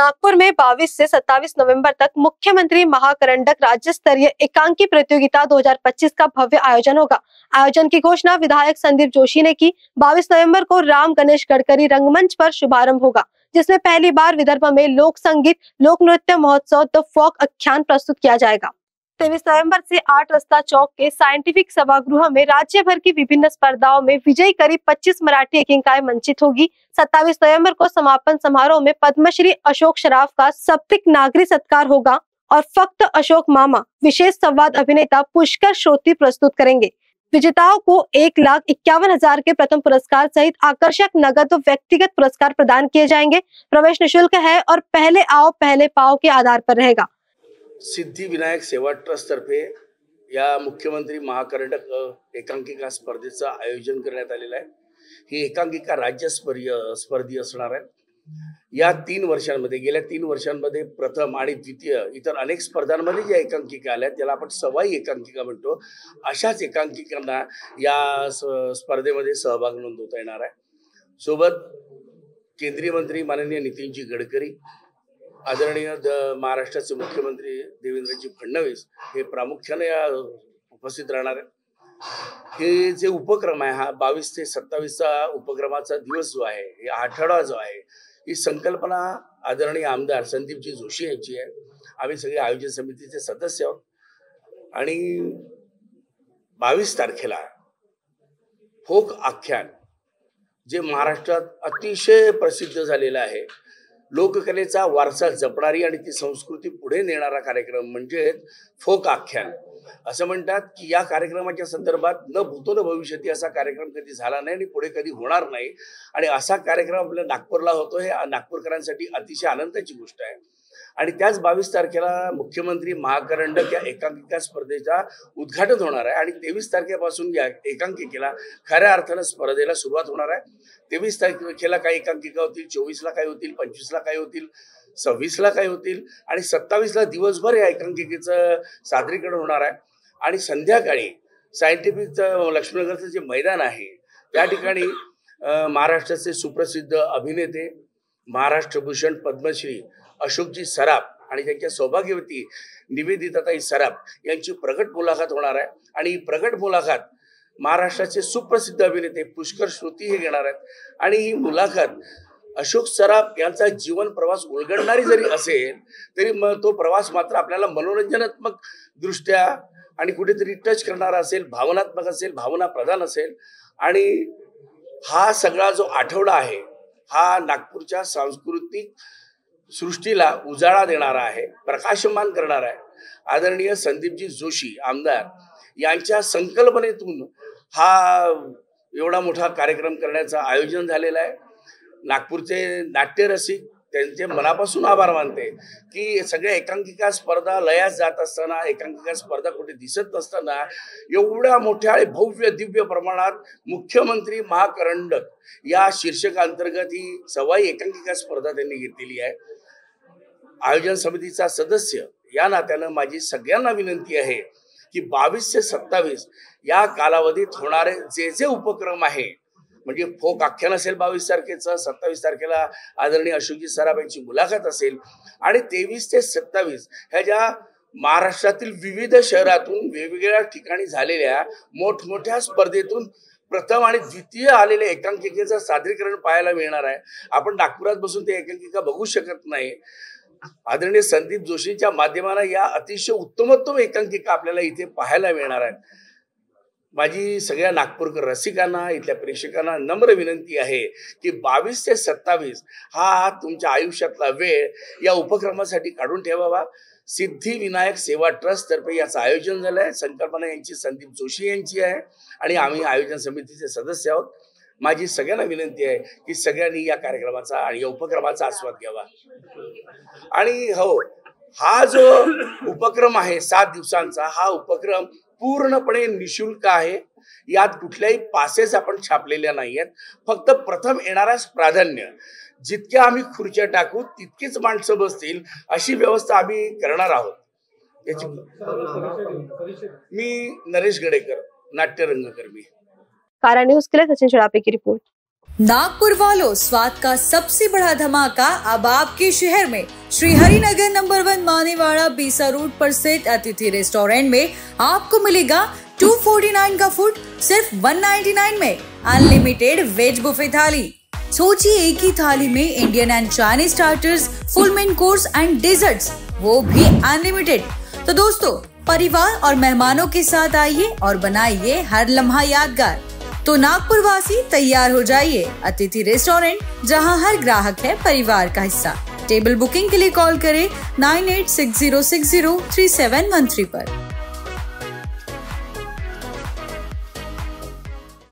नागपुर में 22 से 27 नवंबर तक मुख्यमंत्री महाकरंडक राज्य स्तरीय एकांकी प्रतियोगिता 2025 का भव्य आयोजन होगा। आयोजन की घोषणा विधायक संदीप जोशी ने की। 22 नवंबर को राम गणेश गडकरी रंगमंच पर शुभारंभ होगा, जिसमें पहली बार विदर्भ में लोक संगीत लोक नृत्य महोत्सव द फोक आख्यान प्रस्तुत किया जाएगा। 23 नवंबर से 8 रस्ता चौक के साइंटिफिक सभागृह में राज्य भर की विभिन्न स्पर्धाओं में विजयी करीब 25 मराठी एकांकिकाएं मंचित होगी। 27 नवंबर को समापन समारोह में पद्मश्री अशोक सराफ का सप्तिक नागरी सत्कार होगा और फक्त अशोक मामा विशेष संवाद अभिनेता पुष्कर श्रोती प्रस्तुत करेंगे। विजेताओं को 1,51,000 के प्रथम पुरस्कार सहित आकर्षक नगद व व्यक्तिगत पुरस्कार प्रदान किए जाएंगे। प्रवेश निःशुल्क है और पहले आओ पहले पाओ के आधार पर रहेगा। सिद्धिविनायक सेवा ट्रस्ट तर्फे या मुख्यमंत्री महाकरंडक एकांकिका स्पर्धेचं आयोजन करण्यात आलेलं आहे। ही एकांकिका राज्यस्तरीय असणार आहे। या 3 वर्षांमध्ये गेल्या 3 वर्षांमध्ये प्रथम आणि द्वितीय इतर अनेक स्पर्धांमध्ये ज्या एकांकिका आल्या त्याला आपण सवाई एकांकिका म्हणतो। अशाच एकांकिकांना या स्पर्धेमध्ये सहभाग नोंदवता येणार आहे। सोबत केंद्रीय मंत्री माननीय नितीनजी गडकरी, आदरणीय महाराष्ट्राचे मुख्यमंत्री देवेंद्रजी फडणवीस हे प्रामुख्याने उपस्थित राहणार आहेत। हे जे उपक्रम आहे हा 22 ते 27 उपक्रमाचा दिवस जो आहे, हे आठवडा जो आहे, ही संकल्पना आदरणीय आमदार संदीपजी जोशी यांची आहे। आम्ही सगळे आयोजन समितीचे सदस्य आहोत आणि 22 तारखेला फोक आख्यान जे महाराष्ट्रात अतिशय प्रसिद्ध झालेला आहे, लोककलेचा वारसा जपणारी आणि ती संस्कृती पुढे नेणारा कार्यक्रम म्हणजे फोक आख्यान। असं म्हणतात की या कार्यक्रमाच्या संदर्भात न भूतो न भविष्यती असा कार्यक्रम कधी झाला नाही आणि पुढे कधी होणार नाही आणि असा कार्यक्रम आपल्या नागपूरला होतो, हे नागपूरकरांसाठी अतिशय आनंदाची गोष्ट आहे। आणि त्याच 22 तारखेला मुख्यमंत्री महाकरंडक या एकांकिका स्पर्धेचा उद्घाटन होणार आहे आणि 23 तारखेपासून या एकांकिकेला खऱ्या अर्थानं स्पर्धेला सुरुवात होणार आहे। 23 तारखेला काही एकांकिका होतील, 24ला काही होतील, 25ला काही होतील, 26ला काही होतील आणि 27ला दिवसभर या एकांकिकेचं सादरीकरण होणार आहे। आणि संध्याकाळी सायंटिफिक लक्ष्मीनगरचं जे मैदान आहे त्या ठिकाणी महाराष्ट्राचे सुप्रसिद्ध अभिनेते महाराष्ट्र भूषण पद्मश्री अशोकजी सराफ आणि त्यांच्या सौभाग्यवती निवेदिताताई सराफ यांची प्रगट मुलाखत होणार आहे। आणि ही प्रगट मुलाखत महाराष्ट्राचे सुप्रसिद्ध अभिनेते पुष्कर श्रोती हे घेणार आहेत। आणि ही मुलाखत अशोक सराफ यांचा जीवन प्रवास उलगडणारी जरी असेल तरी तो प्रवास मात्र आपल्याला मनोरंजनात्मक दृष्ट्या आणि कुठेतरी टच करणारा असेल, भावनात्मक असेल, भावना प्रधान असेल। आणि हा सगळा जो आठवडा आहे हा नागपूरच्या सांस्कृतिक सृष्टीला उजाळा देणारा आहे, प्रकाशमान करणारा आहे। आदरणीय संदीपजी जोशी आमदार यांच्या संकल्पनेतून हा एवढा मोठा कार्यक्रम करण्याचं आयोजन झालेलं आहे। नागपूरचे नाट्यरसिक त्यांचे मनापासून आभार मानते की सगळ्या एकांकिका स्पर्धा लयास जात असताना, एकांकिका स्पर्धा कुठे दिसत नसताना एवढ्या मोठ्या आणि भव्य दिव्य प्रमाणात मुख्यमंत्री महाकरंडक या शीर्षकांतर्गत ही सवाई एकांकिका स्पर्धा त्यांनी घेतलेली आहे। आयोजन समितीचा सदस्य या नात्यानं माझी सगळ्यांना विनंती आहे की 22 ते 27 या कालावधीत होणारे जे उपक्रम आहे, म्हणजे फोक आख्यान असेल 22 तारखेचं, 27 तारखेला आदरणीय अशोकजी सराफ यांची मुलाखत असेल आणि 23 ते 27 ह्या ज्या महाराष्ट्रातील विविध शहरातून वेगवेगळ्या ठिकाणी झालेल्या मोठमोठ्या स्पर्धेतून प्रथम आणि द्वितीय आलेल्या एकांकिकेचं सादरीकरण पाहायला मिळणार आहे। आपण नागपुरात बसून ते एकांकिका बघू शकत नाही। आदरणीय संदीप जोशींच्या माध्यमाने या अतिशय उत्तमोत्तम एकांकिका आपल्याला इथे पाहायला मिळणार आहेत। माझी सगळ्या नागपूरकर रसिकांना, इथल्या प्रेक्षकांना नम्र विनंती आहे की 22 ते 27 हा तुमच्या आयुष्यातला वेळ या उपक्रमासाठी काढून ठेवावा। सिद्धिविनायक सेवा ट्रस्ट तर्फे याचं आयोजन झालंय। संकल्पना यांची संदीप जोशी यांची आहे आणि आम्ही आयोजन समितीचे सदस्य आहोत। माझी सगळ्यांना विनंती आहे की सगळ्यांनी या कार्यक्रमाचा आणि या उपक्रमाचा आस्वाद घ्यावा। आणि हो, हा जो उपक्रम आहे 7 दिवसांचा, हा उपक्रम पूर्णपणे निशुल्क आहे। यात कुठल्याही पासेस आपण छापलेल्या नाहीयेत। फक्त प्रथम येणाऱ्यास प्राधान्य, जितक्या आम्ही खुर्च्या टाकू तितकीच माणसं बसतील अशी व्यवस्था आम्ही करणार आहोत। याची मी नरेश गडेकर, नाट्यरंगकर्मी। कारा न्यूज के लिए सचिन चढ़ापे की रिपोर्ट। नागपुर वालों, स्वाद का सबसे बड़ा धमाका अब आपके शहर में श्री हरिनगर नंबर 1 मानेवाड़ा बीसा रोड पर स्थित अतिथि रेस्टोरेंट में आपको मिलेगा 249 का फूड सिर्फ 199 में। अनलिमिटेड वेज बुफे थाली। सोचिए, एक ही थाली में Indian and Chinese starters, full main course and desserts, वो भी अनलिमिटेड। तो दोस्तों, परिवार और मेहमानों के साथ आइए और बनाइए हर लम्हा यादगार। तो नागपुर वासी तैयार हो जाइए। अतिथि रेस्टोरेंट, जहां हर ग्राहक है परिवार का हिस्सा। टेबल बुकिंग के लिए कॉल करें 9860603713 पर।